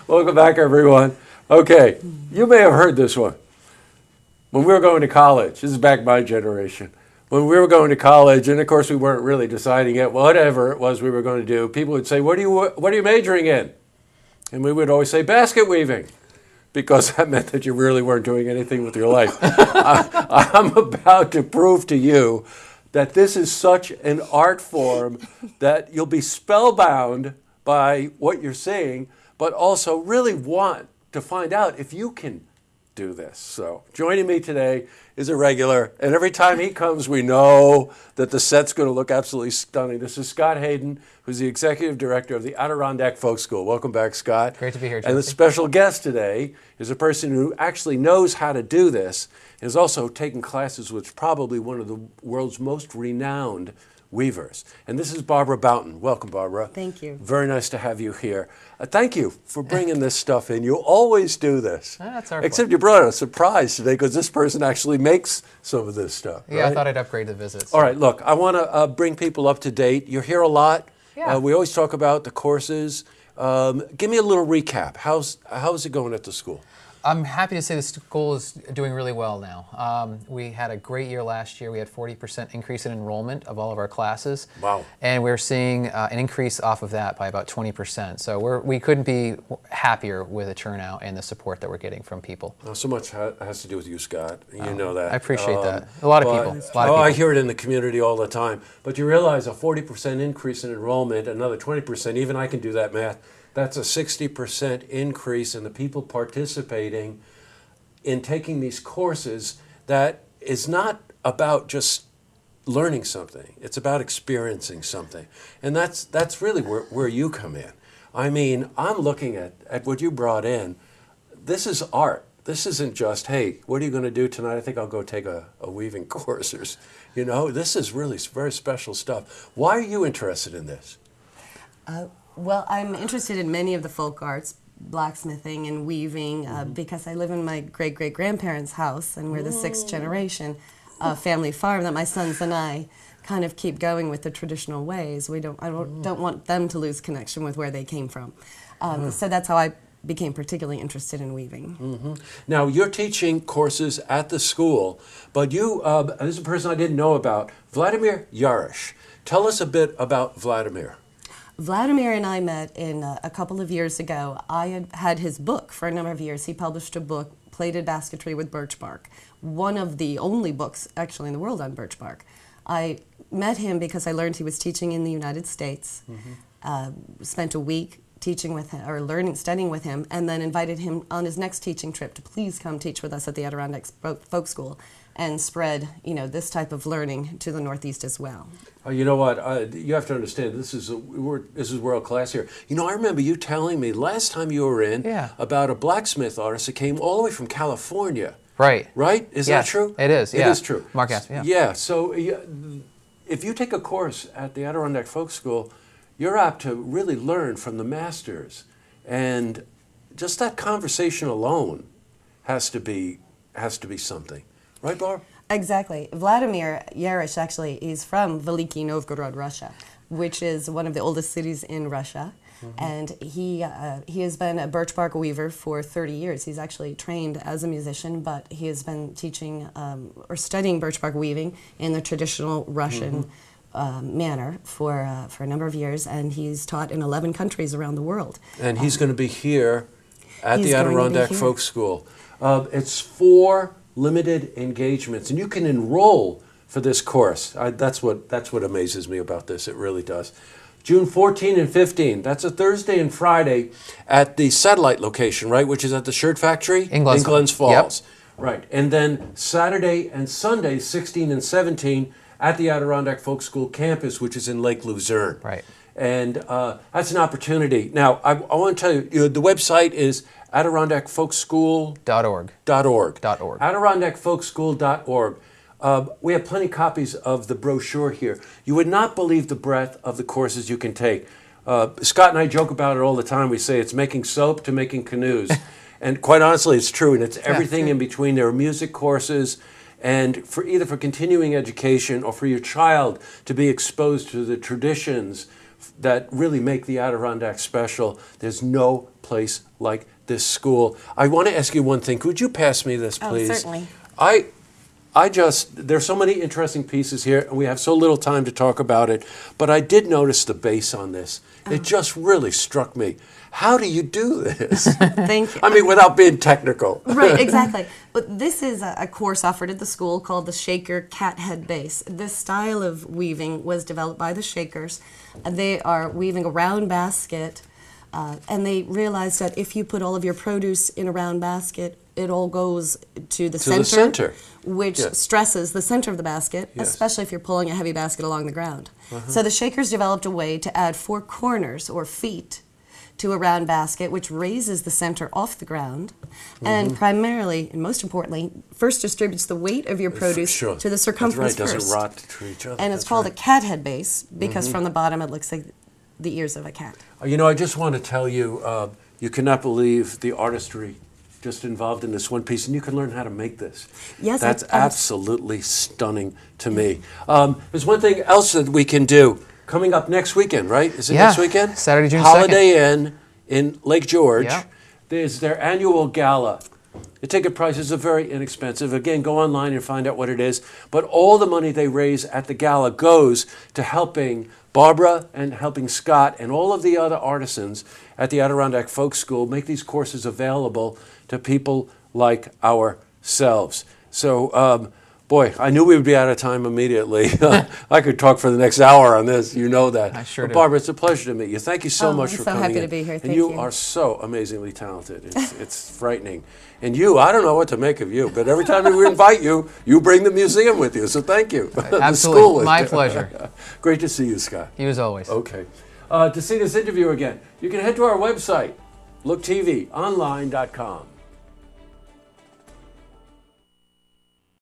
Welcome back, everyone. Okay, you may have heard this one. When we were going to college, this is back my generation. When we were going to college, and of course we weren't really deciding yet, whatever it was we were going to do, people would say, what are you majoring in? And we would always say basket weaving, because that meant that you really weren't doing anything with your life. I'm about to prove to you that this is such an art form that you'll be spellbound by what you're seeing, but also really want to find out if you can do this. So joining me today is a regular, and every time he comes, we know that the set's going to look absolutely stunning. This is Scott Hayden, who's the executive director of the Adirondack Folk School. Welcome back, Scott. Great to be here, Jesse. And the special guest today is a person who actually knows how to do this, and has also taken classes with probably one of the world's most renowned weavers. And this is Barbara Boughton. Welcome, Barbara. Thank you. Very nice to have you here. Thank you for bringing this stuff in. You always do this. That's our Except you brought a surprise today because this person actually makes some of this stuff. Yeah, right? I thought I'd upgrade the visits. All right, look, I want to bring people up to date. You're here a lot. Yeah. We always talk about the courses. Give me a little recap. How's it going at the school? I'm happy to say the school is doing really well now. We had a great year last year. We had 40% increase in enrollment of all of our classes. Wow. And we're seeing an increase off of that by about 20%. So we couldn't be happier with the turnout and the support that we're getting from people. Not so much has to do with you, Scott. You know that. I appreciate that. A lot of people. I hear it in the community all the time. But you realize a 40% increase in enrollment, another 20%, even I can do that math. That's a 60% increase in the people participating in taking these courses that is not about just learning something. It's about experiencing something. And that's really where you come in. I mean, I'm looking at what you brought in. This is art. This isn't just, hey, what are you going to do tonight? I think I'll go take a weaving course. This is really very special stuff. Why are you interested in this? Well, I'm interested in many of the folk arts, blacksmithing and weaving, because I live in my great-great-grandparents' house, and we're the sixth generation family farm that my sons and I kind of keep going with the traditional ways. I don't want them to lose connection with where they came from. So that's how I became particularly interested in weaving. Now, you're teaching courses at the school, but you, this is a person I didn't know about, Vladimir Yarish. Tell us a bit about Vladimir. Vladimir and I met a couple of years ago. I had his book for a number of years. He published a book, Plaited Basketry with Birch Bark, one of the only books actually in the world on birch bark. I met him because I learned he was teaching in the United States, spent a week teaching with him, or studying with him, and then invited him on his next teaching trip to please come teach with us at the Adirondack Folk School and spread, this type of learning to the Northeast as well. You know what? You have to understand, this is world class here. I remember you telling me last time you were in about a blacksmith artist that came all the way from California. Right. Right? Is that true? It is, yeah. It is true. Mark asked me, Yeah, so if you take a course at the Adirondack Folk School, you're apt to really learn from the masters. And just that conversation alone has to be something. Right, Barb? Exactly. Vladimir Yarish actually is from Veliki Novgorod, Russia, which is one of the oldest cities in Russia. And he has been a birch bark weaver for 30 years. He's actually trained as a musician, but he has been teaching or studying birch bark weaving in the traditional Russian manner for a number of years, and he's taught in 11 countries around the world. And he's going to be here at the Adirondack Folk School. It's 4 limited engagements, and you can enroll for this course. That's what amazes me about this. It really does. June 14 and 15. That's a Thursday and Friday at the satellite location, right? Which is at the Shirt Factory in Glens Falls. Yep. Right. And then Saturday and Sunday, 16 and 17, at the Adirondack Folk School campus, which is in Lake Luzerne. Right. And that's an opportunity. Now, I want to tell you, the website is adirondackfolkschool.org. adirondackfolkschool.org. We have plenty of copies of the brochure here. You would not believe the breadth of the courses you can take. Scott and I joke about it all the time. We say it's making soap to making canoes. And quite honestly, it's true. And it's everything in between. There are music courses, and either for continuing education or for your child to be exposed to the traditions that really make the Adirondack special. There's no place like this school. I want to ask you one thing. Could you pass me this, please? Oh, certainly. There's so many interesting pieces here, and we have so little time to talk about it, but I did notice the bass on this. It just really struck me. How do you do this? Thank you. I mean, without being technical. Right, exactly. But this is a course offered at the school called the Shaker Cat Head Bass. This style of weaving was developed by the Shakers. They are weaving a round basket, and they realized that if you put all of your produce in a round basket, it all goes to the center, which stresses the center of the basket, especially if you're pulling a heavy basket along the ground. So the Shakers developed a way to add 4 corners or feet to a round basket, which raises the center off the ground, and primarily, and most importantly, first distributes the weight of your produce to the circumference That's right. first. Doesn't rot to each other. And it's called a cat head base because from the bottom it looks like the ears of a cat. You know, I just want to tell you, you cannot believe the artistry just involved in this one piece, and you can learn how to make this. Yes, that's absolutely stunning to me. There's one thing else that we can do coming up next weekend, right? Is it next weekend? Saturday, June 2nd. Holiday Inn in Lake George. Yeah. There's their annual gala. The ticket prices are very inexpensive. Again, go online and find out what it is. But all the money they raise at the gala goes to helping Barbara and helping Scott and all of the other artisans at the Adirondack Folk School make these courses available to people like ourselves. So, boy, I knew we would be out of time immediately. I could talk for the next hour on this. You know that. I sure do. Barbara, it's a pleasure to meet you. Thank you so much for coming in. I'm so happy to be here. And Thank you you. are so amazingly talented. It's frightening. And you, I don't know what to make of you, but every time we invite you, you bring the museum with you. So thank you. Absolutely. My pleasure. Great to see you, Scott. You as always. Okay. To see this interview again, you can head to our website, looktvonline.com.